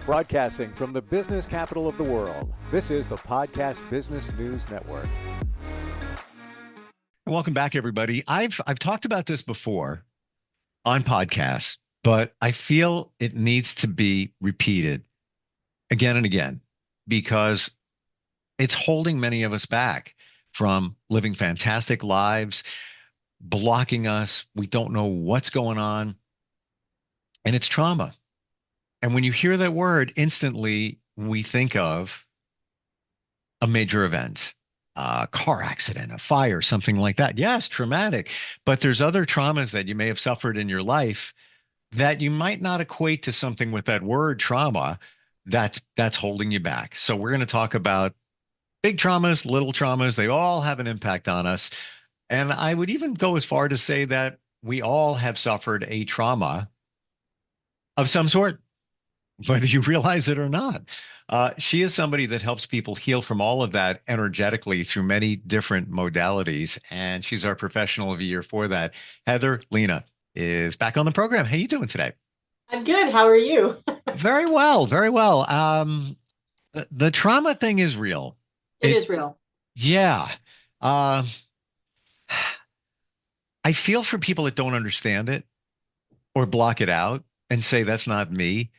Broadcasting from the business capital of the world, this is the Podcast Business News Network. Welcome back, everybody. I've talked about this before on podcasts, but I feel it needs to be repeated again and again because it's holding many of us back from living fantastic lives, blocking us. We don't know what's going on, and it's trauma. And when you hear that word, instantly we think of a major event, a car accident, a fire, something like that. Yes, traumatic. But there's other traumas that you may have suffered in your life that you might not equate to something with that word trauma that's holding you back. So we're going to talk about big traumas, little traumas. They all have an impact on us. And I would even go as far to say that we all have suffered a trauma of some sort, whether you realize it or not. She is somebody that helps people heal from all of that energetically through many different modalities. And she's our professional of the year for that. Heather Lena is back on the program. How you doing today? I'm good. How are you? Very well, very well. The trauma thing is real. It is real. Yeah. Uh, I feel for people that don't understand it or block it out and say, that's not me.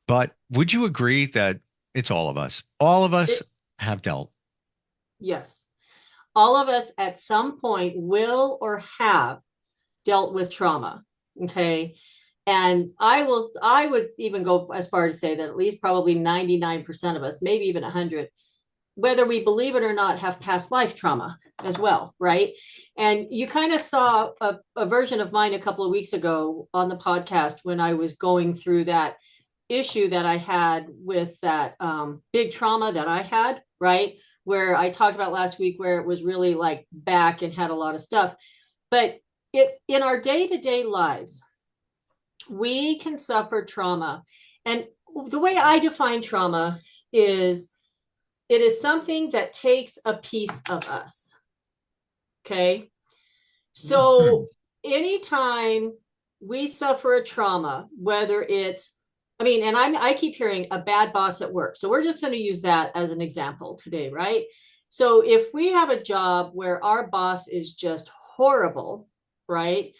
But would you agree that it's all of us? All of us have dealt. Yes. All of us at some point will or have dealt with trauma. Okay. And I would even go as far as say that at least probably 99% of us, maybe even 100, whether we believe it or not, have past life trauma as well, right? And you kind of saw a version of mine a couple of weeks ago on the podcast when I was going through that issue that I had with that big trauma that I had, right? Where I talked about last week, where it was really like back and had a lot of stuff. But in our day-to-day lives, we can suffer trauma. And the way I define trauma is it is something that takes a piece of us. Okay. So anytime we suffer a trauma, whether it's, and I keep hearing a bad boss at work. So we're just going to use that as an example today, right? So if we have a job where our boss is just horrible, right?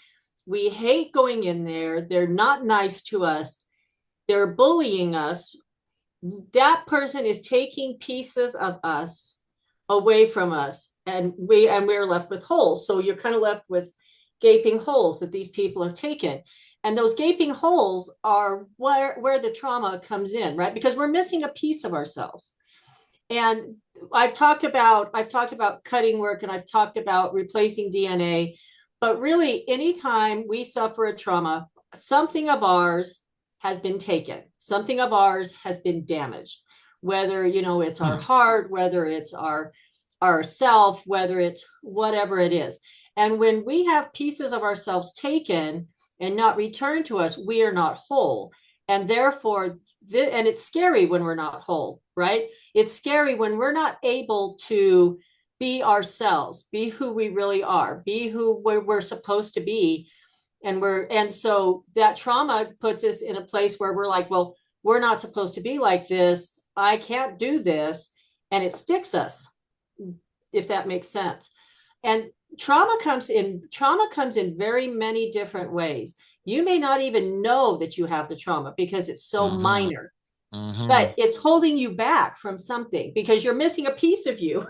We hate going in there. They're not nice to us. They're bullying us. That person is taking pieces of us away from us, and we're left with holes. So you're kind of left with gaping holes that these people have taken. And those gaping holes are where the trauma comes in, right? Because we're missing a piece of ourselves. And I've talked about cutting work, and I've talked about replacing DNA. But really, anytime we suffer a trauma, something of ours has been taken. Something of ours has been damaged. Whether, it's our heart, whether it's our self, whether it's whatever it is. And when we have pieces of ourselves taken and not returned to us, we are not whole. And therefore, and it's scary when we're not whole, right? It's scary when we're not able to be ourselves, be who we really are, be who we're supposed to be. And so that trauma puts us in a place where we're like, well, we're not supposed to be like this. I can't do this. And it sticks us, if that makes sense. And trauma comes in very many different ways. You may not even know that you have the trauma because it's so minor, but it's holding you back from something because you're missing a piece of you.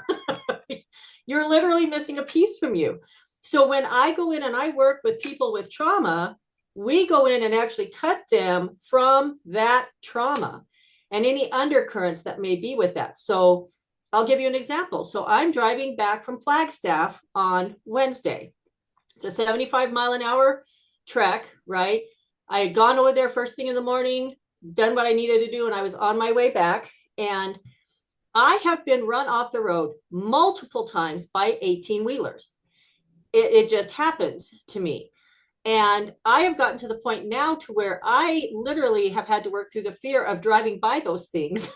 You're literally missing a piece from you. So when I go in and I work with people with trauma, we go in and actually cut them from that trauma and any undercurrents that may be with that. So I'll give you an example. So I'm driving back from Flagstaff on Wednesday. It's a 75-mile-an-hour trek, right? I had gone over there first thing in the morning, done what I needed to do, and I was on my way back. And I have been run off the road multiple times by 18-wheelers. It just happens to me. And I have gotten to the point now to where I literally have had to work through the fear of driving by those things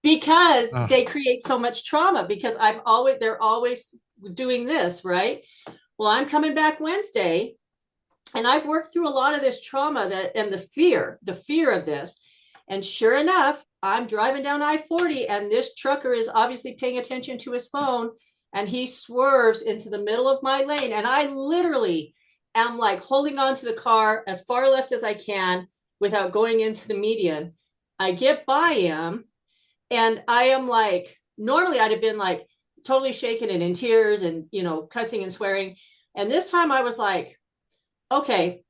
because they create so much trauma because they're always doing this, right? Well, I'm coming back Wednesday and I've worked through a lot of this trauma and the fear of this. And sure enough, I'm driving down I-40 and this trucker is obviously paying attention to his phone and he swerves into the middle of my lane. And I literally am like holding on to the car as far left as I can without going into the median. I get by him and I am like, normally I'd have been like totally shaken and in tears and, cussing and swearing. And this time I was like, okay,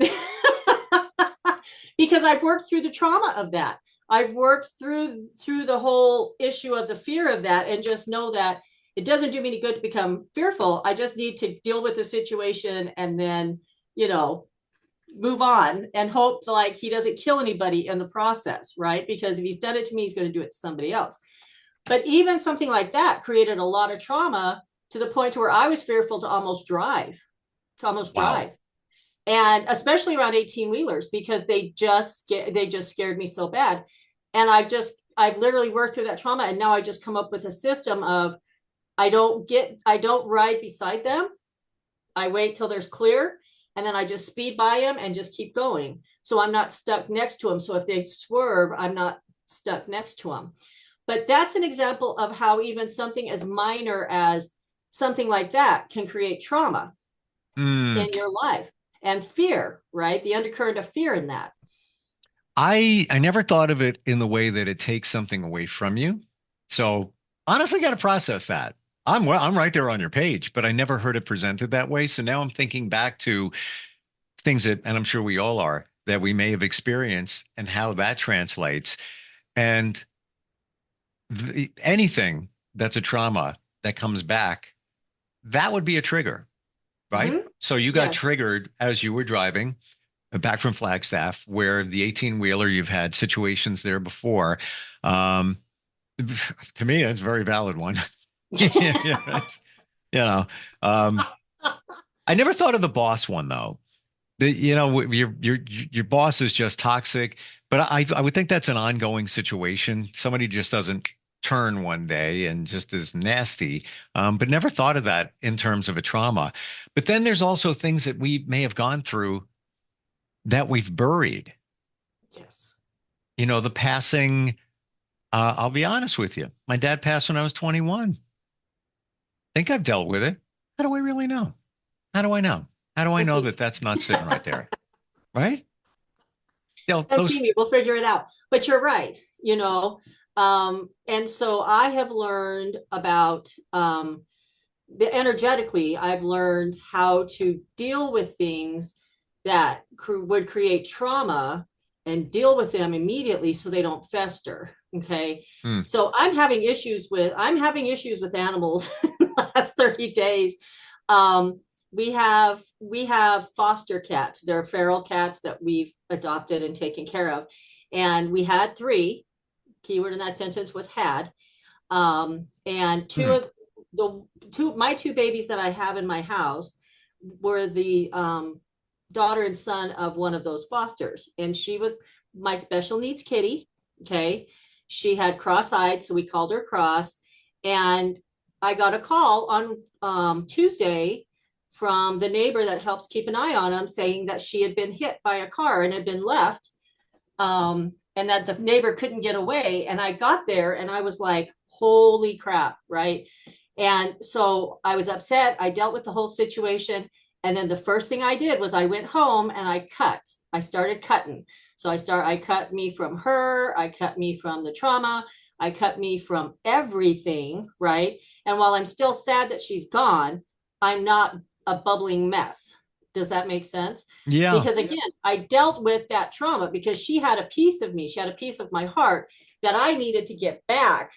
because I've worked through the trauma of that. I've worked through the whole issue of the fear of that and just know that it doesn't do me any good to become fearful. I just need to deal with the situation and then, move on and hope like he doesn't kill anybody in the process, right? Because if he's done it to me, he's going to do it to somebody else. But even something like that created a lot of trauma to the point to where I was fearful to almost drive. Wow. And especially around 18 wheelers because they just scared me so bad. And I've literally worked through that trauma. And now I just come up with a system of, I don't ride beside them. I wait till there's clear. And then I just speed by them and just keep going. So I'm not stuck next to them. So if they swerve, I'm not stuck next to them. But that's an example of how even something as minor as something like that can create trauma in your life and fear, right? The undercurrent of fear in that. I never thought of it in the way that it takes something away from you. So honestly, got to process that. I'm right there on your page, but I never heard it presented that way. So now I'm thinking back to things that, and I'm sure we all are, that we may have experienced and how that translates. And anything that's a trauma that comes back, that would be a trigger, right? Mm-hmm. So you got Yes. triggered as you were driving back from Flagstaff, where the 18 wheeler, you've had situations there before. Um, to me, it's a very valid one. Yeah, you know, um, I never thought of the boss one though. Your boss is just toxic, but I would think that's an ongoing situation. Somebody just doesn't turn one day and just is nasty. But never thought of that in terms of a trauma. But then there's also things that we may have gone through that we've buried. Yes. The passing. I'll be honest with you. My dad passed when I was 21. Think I've dealt with it. How do I really know? How do I know? How do I Let's know see. that that's not sitting right there? Right? Let's Those. see, we'll figure it out. But you're right, and so I have learned about energetically, I've learned how to deal with things that would create trauma and deal with them immediately so they don't fester. Okay. Hmm. So I'm having issues with animals in the last 30 days. Um, we have foster cats. They're feral cats that we've adopted and taken care of. And we had three. Keyword in that sentence was had. And Hmm. my two babies that I have in my house were the daughter and son of one of those fosters. And she was my special needs kitty. Okay. She had cross-eyed, so we called her Cross. And I got a call on Tuesday from the neighbor that helps keep an eye on them saying that she had been hit by a car and had been left. And that the neighbor couldn't get away. And I got there and I was like, holy crap, right? And so I was upset. I dealt with the whole situation. And then the first thing I did was I went home and I started cutting. So I cut me from her, I cut me from the trauma, I cut me from everything, right? And while I'm still sad that she's gone, I'm not a bubbling mess. Does that make sense? Yeah. Because again, I dealt with that trauma because she had a piece of me, she had a piece of my heart that I needed to get back,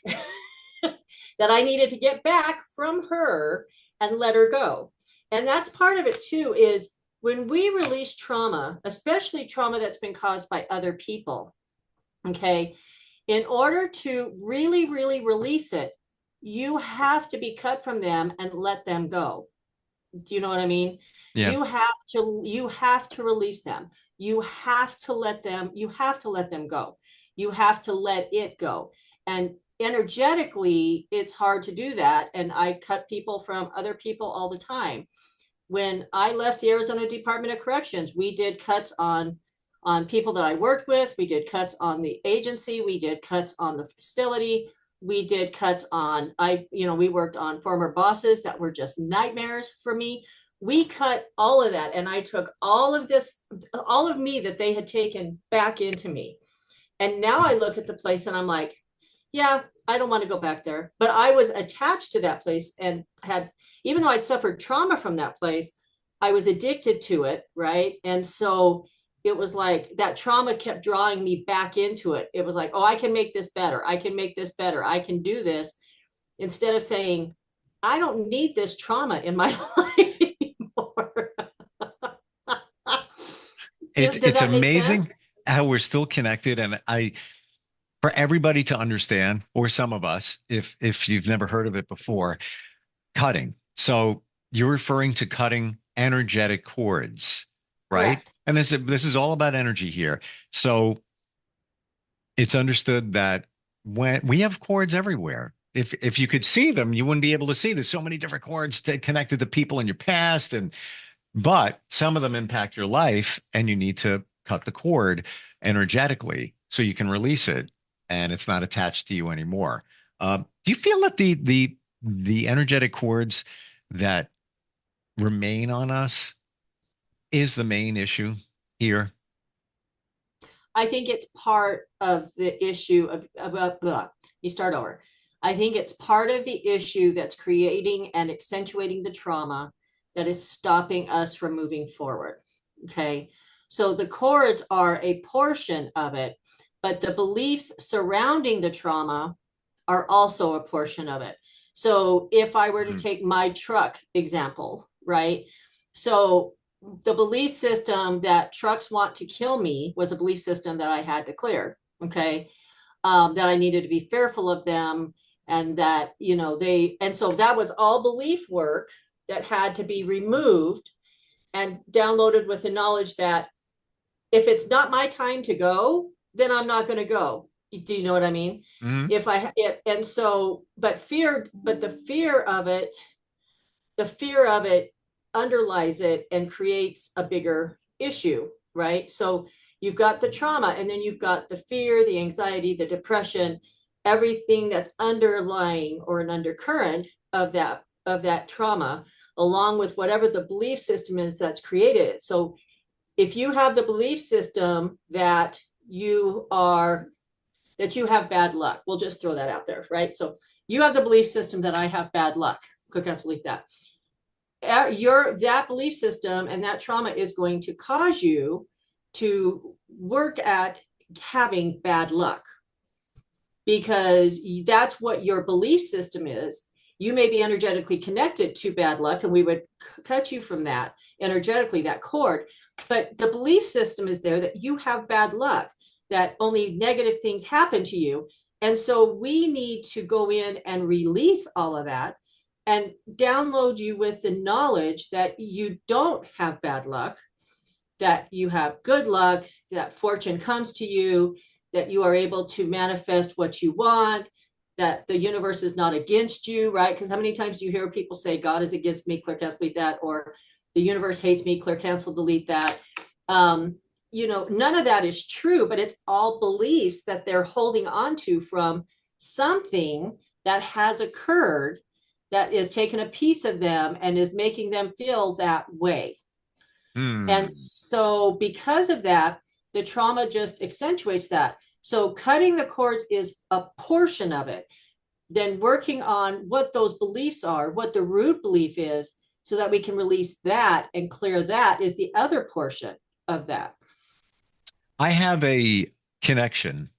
that I needed to get back from her and let her go. And that's part of it too, is when we release trauma, especially trauma that's been caused by other people, okay, in order to really, really release it, you have to be cut from them and let them go. Do you know what I mean? Yeah. You have to release them. You have to let them go. You have to let it go. And energetically, it's hard to do that. And I cut people from other people all the time. When I left the Arizona Department of Corrections, we did cuts on on people that I worked with. We did cuts on the agency. We did cuts on the facility. We did cuts on, we worked on former bosses that were just nightmares for me. We cut all of that. And I took all of this, all of me that they had taken back into me. And now I look at the place and I'm like, yeah, I don't want to go back there. But I was attached to that place and had, even though I'd suffered trauma from that place, I was addicted to it. Right. And so it was like that trauma kept drawing me back into it. It was like, oh, I can make this better. I can make this better. I can do this. Instead of saying, I don't need this trauma in my life anymore. Does It's that make amazing sense? how we're still connected. And for everybody to understand, or some of us, if you've never heard of it before, cutting. So you're referring to cutting energetic cords, right? Correct. And this is all about energy here. So it's understood that when we have cords everywhere. If you could see them, you wouldn't be able to see. There's so many different cords connected to people in your past, but some of them impact your life, and you need to cut the cord energetically so you can release it, and it's not attached to you anymore. Do you feel that the energetic cords that remain on us is the main issue here? I think it's part of the issue of blah. You start over. I think it's part of the issue that's creating and accentuating the trauma that is stopping us from moving forward. Okay. So the cords are a portion of it, but the beliefs surrounding the trauma are also a portion of it. So if I were to Mm. take my truck example, right? So the belief system that trucks want to kill me was a belief system that I had to clear. Okay. That I needed to be fearful of them, and that, and so that was all belief work that had to be removed and downloaded with the knowledge that if it's not my time to go, then I'm not going to go. Do you know what I mean? Mm. If I, it, and so, but the fear of it underlies it and creates a bigger issue, right? So you've got the trauma, and then you've got the fear, the anxiety, the depression, everything that's underlying or an undercurrent of that trauma, along with whatever the belief system is that's created it. So if you have the belief system that you have bad luck, we'll just throw that out there, right? So you have the belief system that I have bad luck. Click on delete that. That belief system and that trauma is going to cause you to work at having bad luck, because that's what your belief system is. You may be energetically connected to bad luck, and we would cut you from that energetically, that cord. But the belief system is there that you have bad luck, that only negative things happen to you. And so we need to go in and release all of that and download you with the knowledge that you don't have bad luck, that you have good luck, that fortune comes to you, that you are able to manifest what you want, that the universe is not against you, right? Because how many times do you hear people say, God is against me, clear, cancel, delete that, or the universe hates me, clear, cancel, delete that. None of that is true, but it's all beliefs that they're holding on to from something that has occurred that is taking a piece of them and is making them feel that way. And Mm. so because of that, the trauma just accentuates that. So cutting the cords is a portion of it. Then working on what those beliefs are, what the root belief is, so that we can release that and clear that, is the other portion of that. I have a connection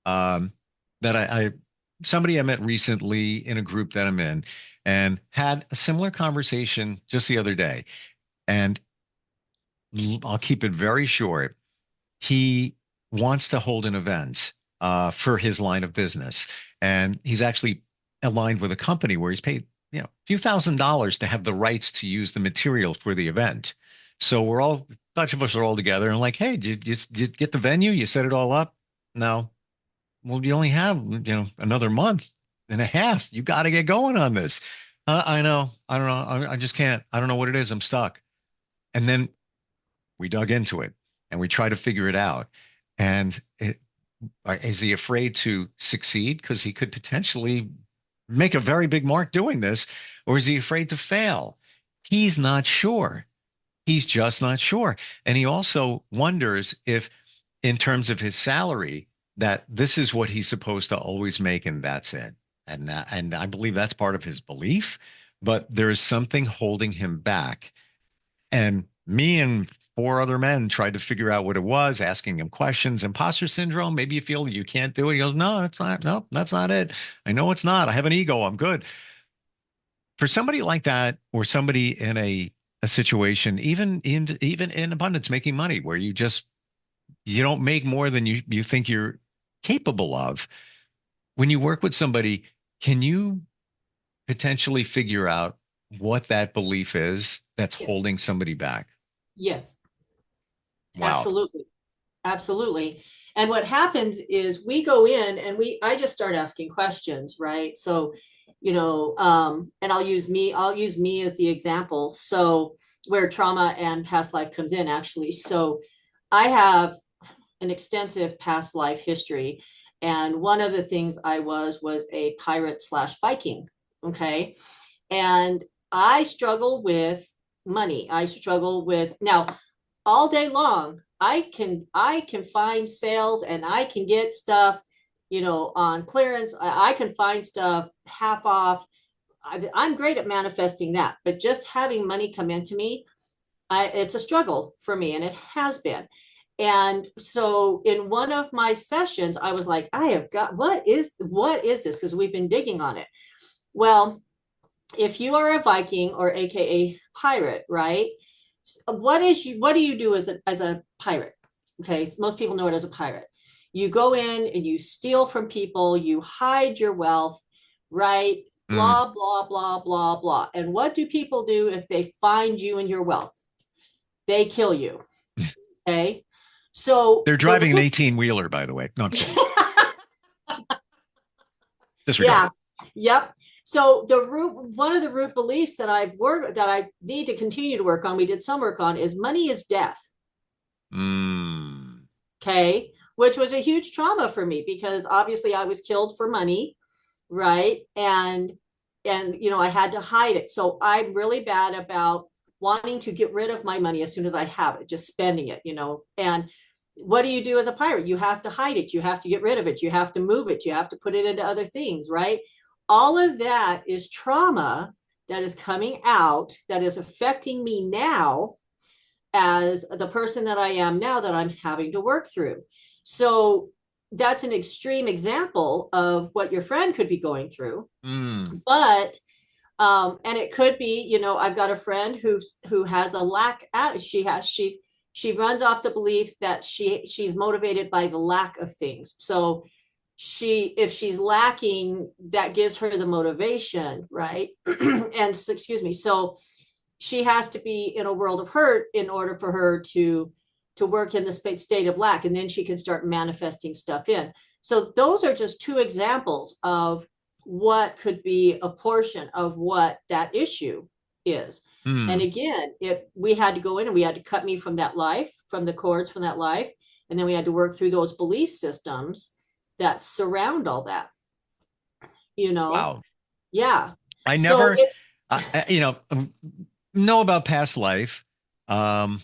that somebody I met recently in a group that I'm in, and had a similar conversation just the other day. And I'll keep it very short. He wants to hold an event for his line of business, and he's actually aligned with a company where he's paid a few $1,000s to have the rights to use the material for the event. So a bunch of us are all together and like, hey, did you get the venue? You set it all up? No. Well, you only have another month and a half. You got to get going on this. I know. I don't know. I just can't. I don't know what it is. I'm stuck. And then we dug into it. and we try to figure it out. And is he afraid to succeed because he could potentially make a very big mark doing this, or is he afraid to fail? He's not sure. He's just not sure. And he also wonders if, in terms of his salary, that this is what he's supposed to always make, and that's it. And I believe that's part of his belief, but there is something holding him back. And me and four other men tried to figure out what it was, asking him questions. Imposter syndrome, maybe you feel you can't do it. He goes, no, that's not, no, that's not it. I know it's not. I have an ego. I'm good. For somebody like that, or somebody in a situation, even in abundance, making money, where you don't make more than you think you're capable of. When you work with somebody, can you potentially figure out what that belief is that's Yes. holding somebody back? Yes, Wow. absolutely. Absolutely. And what happens is we go in and I just start asking questions, right? So, and I'll use me as the example. So where trauma and past life comes in actually. So I have an extensive past life history. And one of the things I was a pirate slash Viking. Okay. And I struggle with money. I struggle with now all day long. I can find sales and I can get stuff, on clearance. I can find stuff half off. I'm great at manifesting that, but just having money come into me, it's a struggle for me, and it has been. And so in one of my sessions, I was like, I have got, what is this? Because we've been digging on it. Well, if you are a Viking, or AKA pirate, right? What do you do as a pirate? Okay, most people know it as a pirate. You go in and you steal from people, you hide your wealth, right? Mm. Blah blah blah blah blah. And what do people do if they find you and your wealth? They kill you. Okay, so They're the driving an root 18 wheeler, by the way. No, I'm kidding. yeah, Disregard. yep. So one of the root beliefs that I need to continue to work on, we did some work on, is money is death. Mm. Okay, which was a huge trauma for me because obviously I was killed for money, right? And I had to hide it. So I'm really bad about wanting to get rid of my money as soon as I have it, just spending it, And what do you do as a pirate? You have to hide it, you have to get rid of it, you have to move it, you have to put it into other things, right? All of that is trauma that is coming out, that is affecting me now as the person that I am now, that I'm having to work through. So that's an extreme example of what your friend could be going through. Mm. But and it could be, I've got a friend who has a lack at she runs off the belief that she's motivated by the lack of things. So if she's lacking, that gives her the motivation, right? And so, excuse me. So she has to be in a world of hurt in order for her to work in the state of lack, and then she can start manifesting stuff in. So those are just two examples of what could be a portion of what that issue is. And Mm. again, we had to go in and we had to cut me from that life, from the cords from that life, and then we had to work through those belief systems that surround all that, you know Wow. yeah. I So never, know about past life. Um,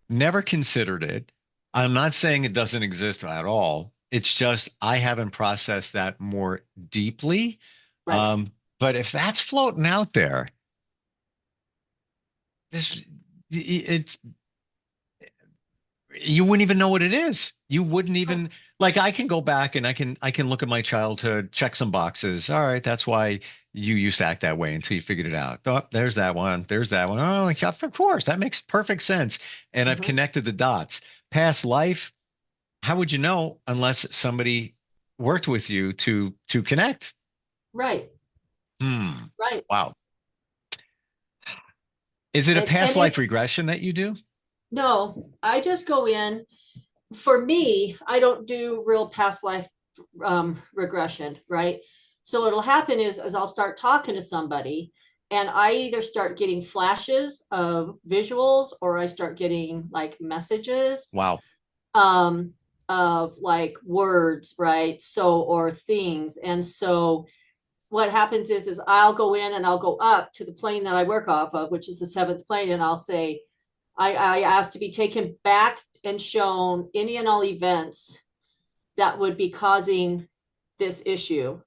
Never considered it. I'm not saying it doesn't exist at all. It's just I haven't processed that more deeply. right. But if that's floating out there, this it's you wouldn't even know what it is. You wouldn't Oh, even like I can go back and I can look at my childhood, check some boxes. All right, that's why you used to act that way until you figured it out. Oh, there's that one. There's that one. Oh, yeah, of course. That makes perfect sense. And I've mhm. connected the dots. Past life, how would you know unless somebody worked with you to connect? Right, Hmm. right. Wow. Is it a past And life if regression that you do? no, I just go in. For me, I don't do real past life regression, right? So what'll happen is I'll start talking to somebody, and I either start getting flashes of visuals or I start getting like messages. Wow. of like words, right? So, or things. And so what happens is I'll go in and I'll go up to the plane that I work off of, which is the seventh plane. And I'll say, I ask to be taken back and shown any and all events that would be causing this issue.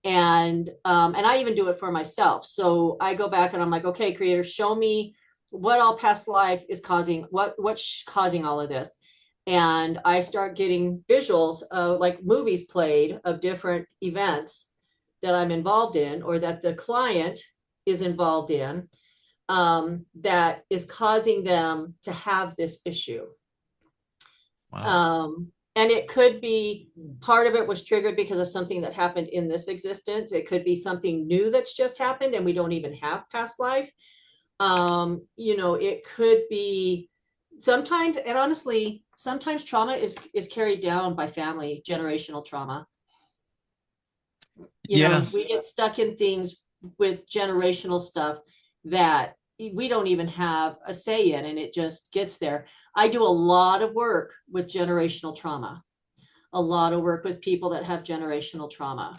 And I even do it for myself. So I go back and I'm like, okay, creator, show me what all past life is causing, what's causing all of this. And I start getting visuals of like movies played of different events that I'm involved in or that the client is involved in, that is causing them to have this issue. Wow. And it could be part of it was triggered because of something that happened in this existence. It could be something new that's just happened and we don't even have past life. It could be sometimes, and honestly, sometimes trauma is carried down by family, generational trauma. Yeah. We get stuck in things with generational stuff that we don't even have a say in, and it just gets there. I do a lot of work with generational trauma, a lot of work with people that have generational trauma.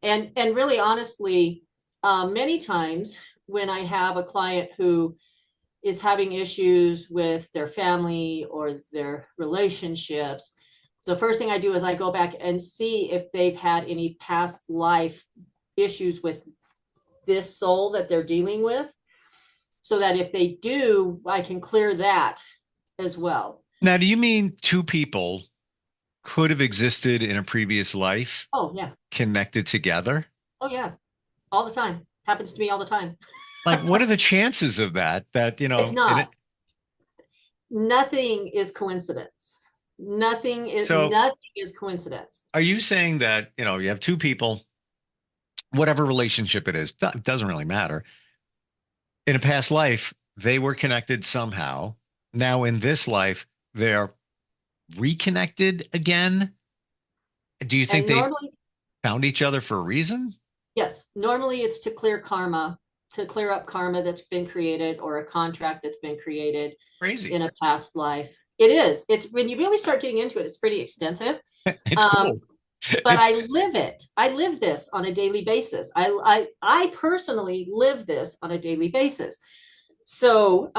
And really, honestly, many times when I have a client who is having issues with their family or their relationships, the first thing I do is I go back and see if they've had any past life issues with this soul that they're dealing with, so that if they do, I can clear that as well. Now, do you mean two people could have existed in a previous life Oh, yeah. connected together? Oh, yeah. All the time. Happens to me all the time. Like, what are the chances of that? It's And not. Nothing is coincidence. Nothing so is coincidence. are you saying that, you have two people, whatever relationship it is, doesn't really matter. In a past life, they were connected somehow. Now in this life, they're reconnected again. Do you think And they normally, found each other for a reason? yes, normally it's to clear karma, to clear up karma that's been created or a contract that's been created Crazy. in a past life. It is. It's when you really start getting into it, it's pretty extensive. It's Um, cool. but It's I live it. I live this on a daily basis. I personally live this on a daily basis. So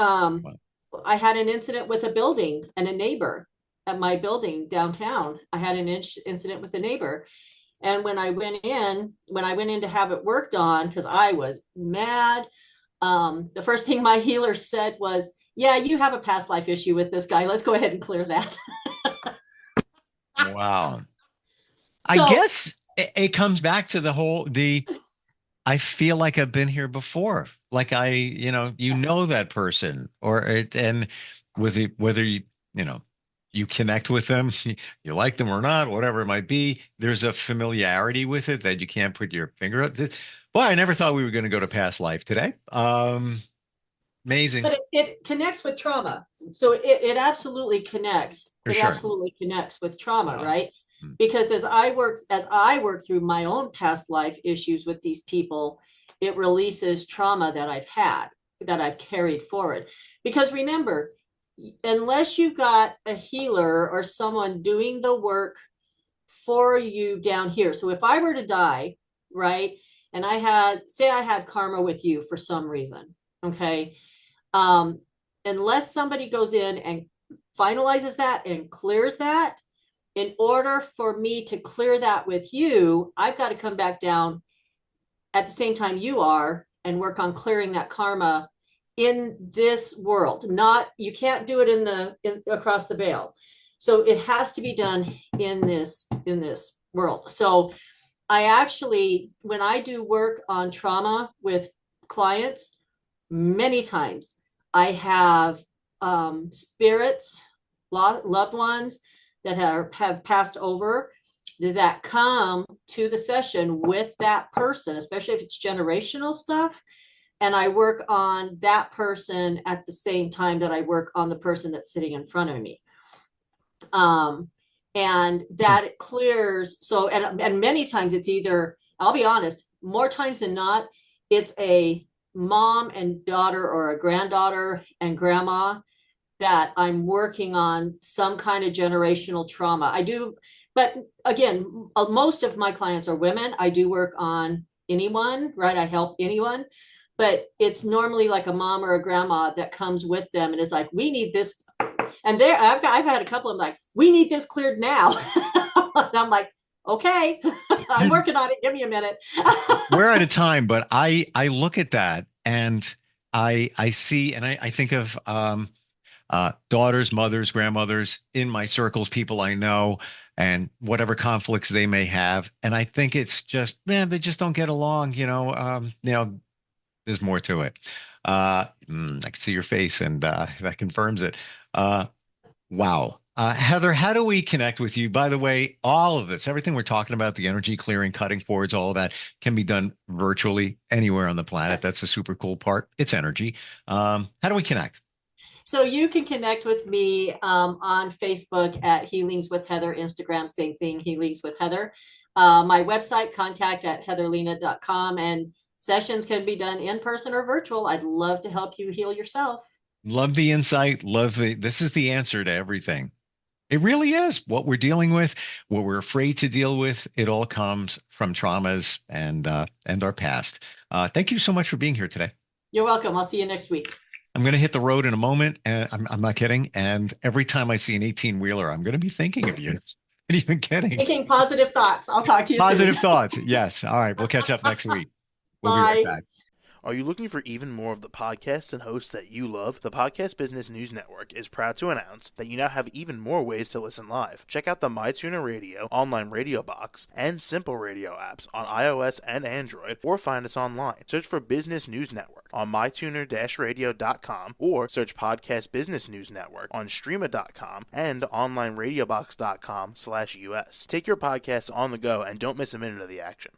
I had an incident with a building and a neighbor at my building downtown. I had an incident with a neighbor. And when I went in to have it worked on, because I was mad, the first thing my healer said was, yeah, you have a past life issue with this guy. Let's go ahead and clear that. wow. I So guess it comes back to I feel like I've been here before. Like that person and whether you connect with them, you like them or not, whatever it might be, there's a familiarity with it that you can't put your finger up. Boy, I never thought we were going to go to past life today. Amazing. but it connects with trauma. So it absolutely connects. For It sure. absolutely connects with trauma, Wow. right? Because as I work through my own past life issues with these people, it releases trauma that I've had, that I've carried forward. Because remember, unless you've got a healer or someone doing the work for you down here. So if I were to die, right, and I had karma with you for some reason, okay, um, unless somebody goes in and finalizes that and clears that, in order for me to clear that with you, I've got to come back down at the same time you are and work on clearing that karma in this world. Not, you can't do it in across the veil. So it has to be done in this world. So I actually, when I do work on trauma with clients, many times I have spirits, loved ones that have passed over that come to the session with that person, especially if it's generational stuff. And I work on that person at the same time that I work on the person that's sitting in front of me. And that clears. So, and many times it's either, I'll be honest, more times than not, it's a mom and daughter or a granddaughter and grandma that I'm working on some kind of generational trauma. I do, but again, most of my clients are women. I do work on anyone, right? I help anyone, but it's normally like a mom or a grandma that comes with them and is like, we need this. And I've had a couple of them like, we need this cleared now. And I'm like, okay, I'm working on it. Give me a minute. We're out of time, but I look at that and I see, and I think of daughters, mothers, grandmothers in my circles, people I know, and whatever conflicts they may have. And I think it's just, man, they just don't get along. There's more to it. I can see your face, and that confirms it. Wow. Heather, how do we connect with you? By the way, all of this, everything we're talking about, the energy clearing, cutting cords, all of that can be done virtually anywhere on the planet. Yes. That's the super cool part. It's energy. How do we connect? So you can connect with me on Facebook at Healings with Heather, Instagram, same thing, Healings with Heather. My website, contact@heatherlena.com, and sessions can be done in person or virtual. I'd love to help you heal yourself. Love the insight. This is the answer to everything. It really is what we're dealing with, what we're afraid to deal with. It all comes from traumas and our past. Thank you so much for being here today. You're welcome. I'll see you next week. I'm going to hit the road in a moment, and I'm not kidding. And every time I see an 18-wheeler, I'm going to be thinking of you. Not even kidding. Thinking positive thoughts. I'll talk to you soon. Positive thoughts. Yes. All right. We'll catch up next week. We'll Bye. be right back. Are you looking for even more of the podcasts and hosts that you love? The Podcast Business News Network is proud to announce that you now have even more ways to listen live. Check out the MyTuner Radio, online radio box, and Simple Radio apps on iOS and Android, or find us online. Search for Business News Network on mytuner-radio.com, or search Podcast Business News Network on streama.com and onlineradiobox.com/US. Take your podcast on the go and don't miss a minute of the action.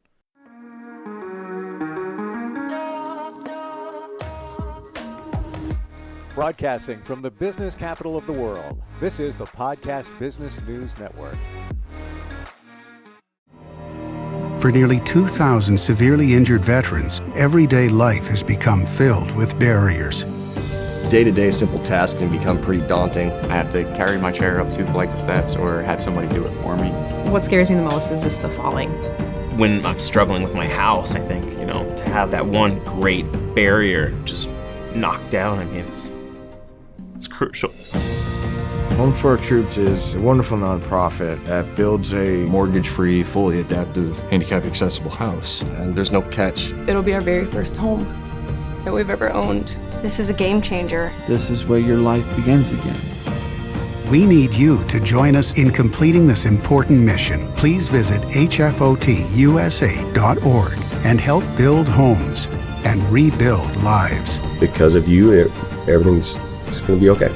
Broadcasting from the business capital of the world, this is the Podcast Business News Network. For nearly 2,000 severely injured veterans, everyday life has become filled with barriers. Day-to-day simple tasks can become pretty daunting. I have to carry my chair up 2 flights of steps or have somebody do it for me. What scares me the most is just the falling. When I'm struggling with my house, I think, to have that one great barrier just knocked down, it's crucial. Home for Our Troops is a wonderful nonprofit that builds a mortgage-free, fully adaptive, handicap-accessible house. And there's no catch. It'll be our very first home that we've ever owned. This is a game changer. This is where your life begins again. We need you to join us in completing this important mission. Please visit hfotusa.org and help build homes and rebuild lives. Because of you, everything's going to be okay.